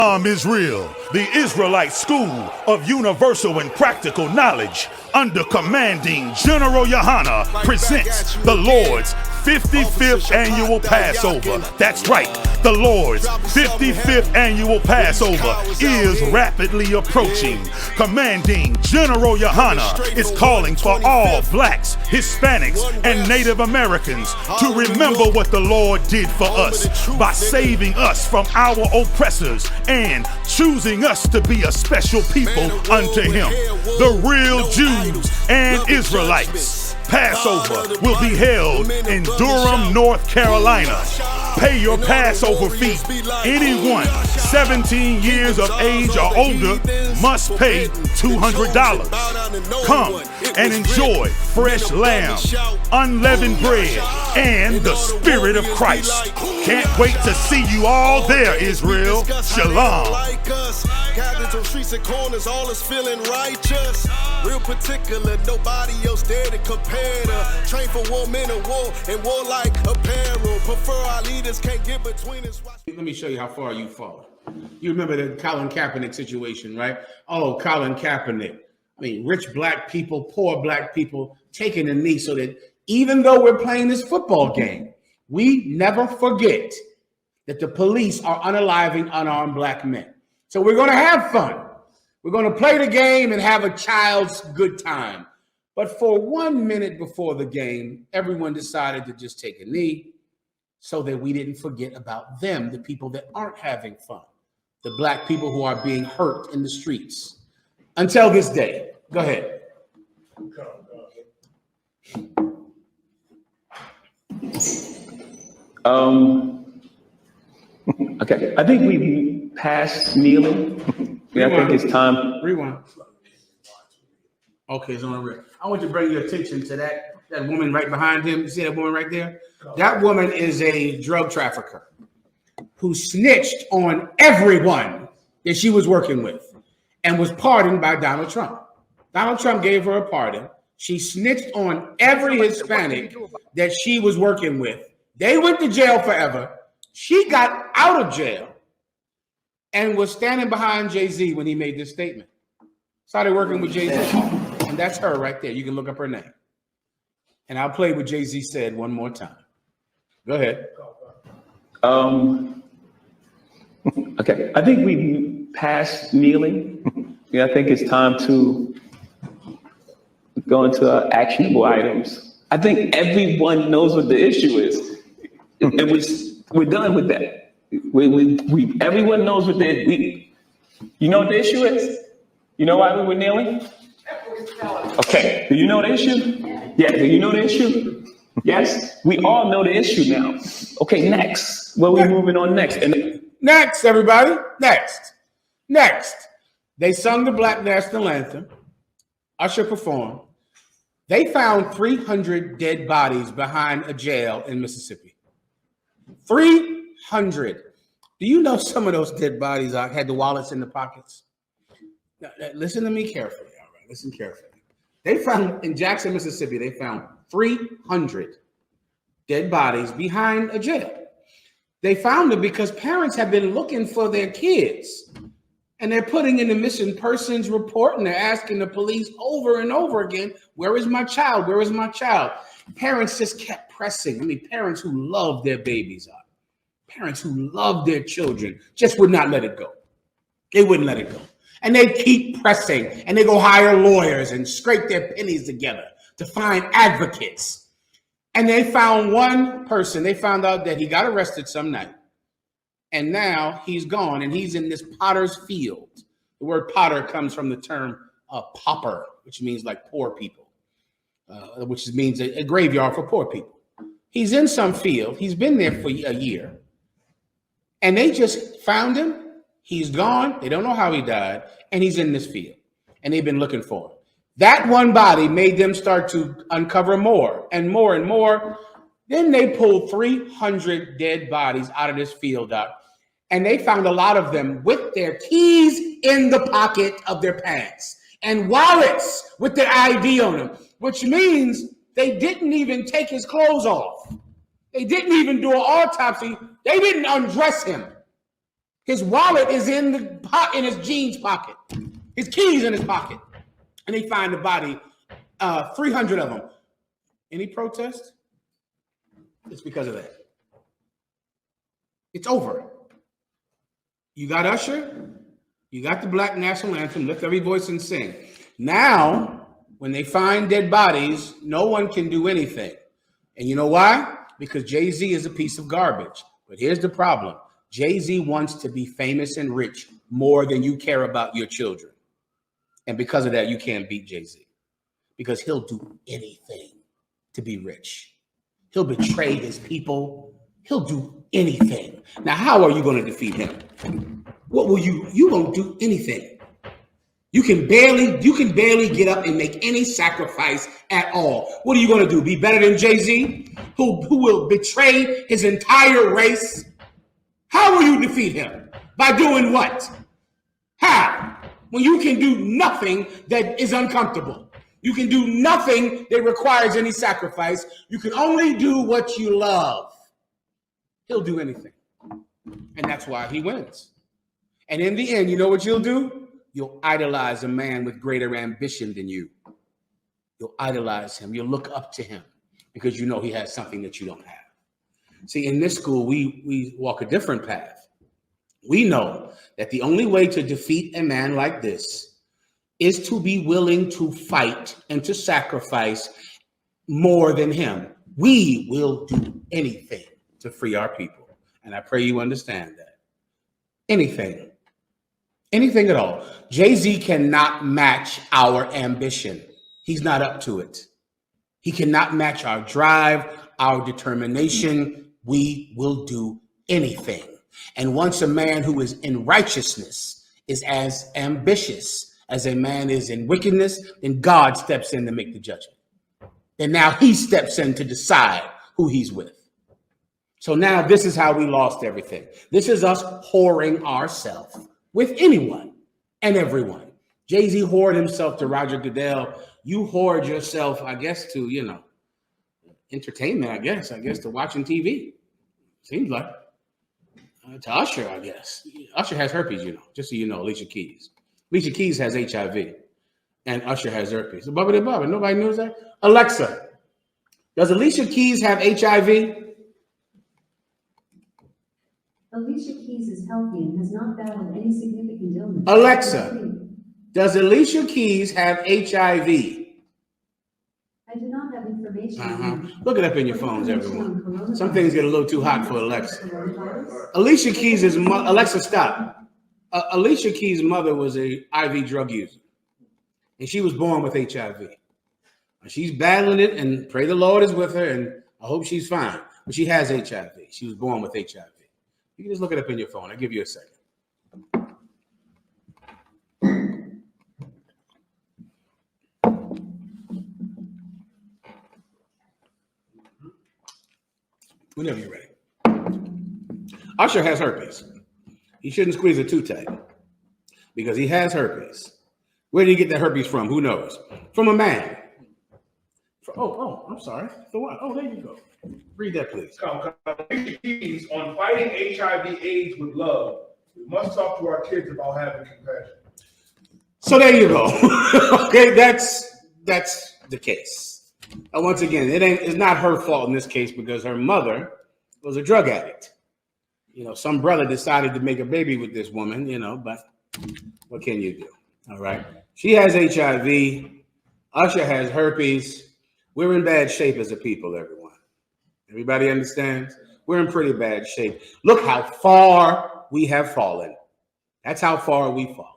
Israel, the Israelite School of Universal and Practical Knowledge, under commanding General Yohana, presents the Lord's 55th Annual Passover. That's right, the Lord's 55th Annual Passover is rapidly approaching. Commanding General Yohana is calling for all blacks, Hispanics, and Native Americans to remember what the Lord did for us by saving us from our oppressors and choosing us to be a special people unto Him, the real Jews and Israelites. Passover will be held in Durham, North Carolina. Pay your Passover fee. Anyone 17 years of age or older must pay $200. Come and enjoy fresh lamb, unleavened bread, and the Spirit of Christ. Can't wait to see you all there, Israel. Shalom. Cabins on streets and corners, all is feeling righteous. Real particular, nobody else there to compare to. Train for war, men of war, and warlike apparel. Prefer our leaders, can't get between us. Let me show you how far you fall. You remember the Colin Kaepernick situation, right? Oh, Colin Kaepernick. I mean, rich black people, poor black people taking a knee so that even though we're playing this football game, we never forget that the police are unaliving unarmed black men. So we're going to have fun. We're going to play the game and have a child's good time. But for 1 minute before the game, everyone decided to just take a knee so that we didn't forget about them, the people that aren't having fun, the black people who are being hurt in the streets. Until this day. Go ahead. Okay, I think we passed kneeling. Yeah, I think it's time. Rewind. Okay, it's on the red. I want to bring your attention to that woman right behind him. You see that woman right there? That woman is a drug trafficker who snitched on everyone that she was working with and was pardoned by Donald Trump. Donald Trump gave her a pardon. She snitched on every Hispanic that she was working with. They went to jail forever. She got out of jail and was standing behind Jay-Z when he made this statement. Started working with Jay-Z. And that's her right there. You can look up her name. And I'll play what Jay-Z said one more time. Go ahead. Okay, I think we passed kneeling. Yeah, I think it's time to go into actionable items. I think everyone knows what the issue is. And we're done with that. Everyone knows what you know what the issue is? You know why we were kneeling? Okay, do you know the issue? Yeah, do you know the issue? Yes, we all know the issue now. Okay, next. Where we moving on next? Next, everybody. Next. They sung the Black National Anthem. Usher performed. They found 300 dead bodies behind a jail in Mississippi. 300. Do you know some of those dead bodies had the wallets in the pockets? Now, listen to me carefully. All right, listen carefully. They found in Jackson, Mississippi, they found 300 dead bodies behind a jail. They found them because parents have been looking for their kids, and they're putting in the missing persons report, and they're asking the police over and over again, "Where is my child? Where is my child?" Parents just kept pressing. I mean, parents who love their babies up. Parents who love their children just would not let it go. They wouldn't let it go. And they keep pressing, and they go hire lawyers and scrape their pennies together to find advocates. And they found one person. They found out that he got arrested some night, and now he's gone, and he's in this potter's field. The word potter comes from the term pauper, which means like poor people, which means a graveyard for poor people. He's in some field. He's been there for a year. And they just found him. He's gone. They don't know how he died. And he's in this field. And they've been looking for him. That one body made them start to uncover more and more and more. Then they pulled 300 dead bodies out of this field up. And they found a lot of them with their keys in the pocket of their pants and wallets with their ID on them, which means they didn't even take his clothes off. They didn't even do an autopsy. They didn't undress him. His wallet is in his jeans pocket. His keys in his pocket. And they find the body, 300 of them. Any protest? It's because of that. It's over. You got Usher. You got the Black National Anthem. Lift every voice and sing. Now, when they find dead bodies, no one can do anything. And you know why? Because Jay-Z is a piece of garbage. But here's the problem. Jay-Z wants to be famous and rich more than you care about your children. And because of that, you can't beat Jay-Z. Because he'll do anything to be rich. He'll betray his people. He'll do anything. Now, how are you going to defeat him? What will you won't do anything. You can barely get up and make any sacrifice at all. What are you going to do? Be better than Jay-Z, who will betray his entire race? How will you defeat him? By doing what? How? When you can do nothing that is uncomfortable. You can do nothing that requires any sacrifice. You can only do what you love. He'll do anything. And that's why he wins. And in the end, you know what you'll do? You'll idolize a man with greater ambition than you. You'll idolize him. You'll look up to him because you know he has something that you don't have. See, in this school, we walk a different path. We know that the only way to defeat a man like this is to be willing to fight and to sacrifice more than him. We will do anything to free our people. And I pray you understand that. Anything. Anything at all. Jay-Z cannot match our ambition. He's not up to it. He cannot match our drive, our determination. We will do anything. And once a man who is in righteousness is as ambitious as a man is in wickedness, then God steps in to make the judgment. And now he steps in to decide who he's with. So now this is how we lost everything. This is us whoring ourselves with anyone and everyone. Jay-Z whored himself to Roger Goodell. You whored yourself, I guess, to, entertainment, I guess to watching TV. Seems like. To Usher, I guess. Usher has herpes, just so you know, Alicia Keys. Alicia Keys has HIV, and Usher has herpes. So, Bubba, nobody knows that? Alexa, does Alicia Keys have HIV? Alicia Keys is healthy and has not battled any significant illness. Alexa, does Alicia Keys have HIV? I do not have information. Look it up in your phones, everyone. Some things get a little too hot for Alexa. Alicia Keys' Alexa, stop. Alicia Keys' mother was an IV drug user, and she was born with HIV. She's battling it, and pray the Lord is with her, and I hope she's fine. But she has HIV. She was born with HIV. You can just look it up in your phone. I'll give you a second. Whenever you're ready. Usher has herpes. He shouldn't squeeze it too tight because he has herpes. Where did he get that herpes from? Who knows? From a man. I'm sorry. The what? Oh, there you go. Read that, please. Keys on fighting HIV/AIDS with love. We must talk to our kids about having compassion. So there you go. Okay, that's the case. Once again, it's not her fault in this case because her mother was a drug addict. Some brother decided to make a baby with this woman, but what can you do? All right. She has HIV. Usher has herpes. We're in bad shape as a people, everyone. Everybody understands? We're in pretty bad shape. Look how far we have fallen. That's how far we've fallen.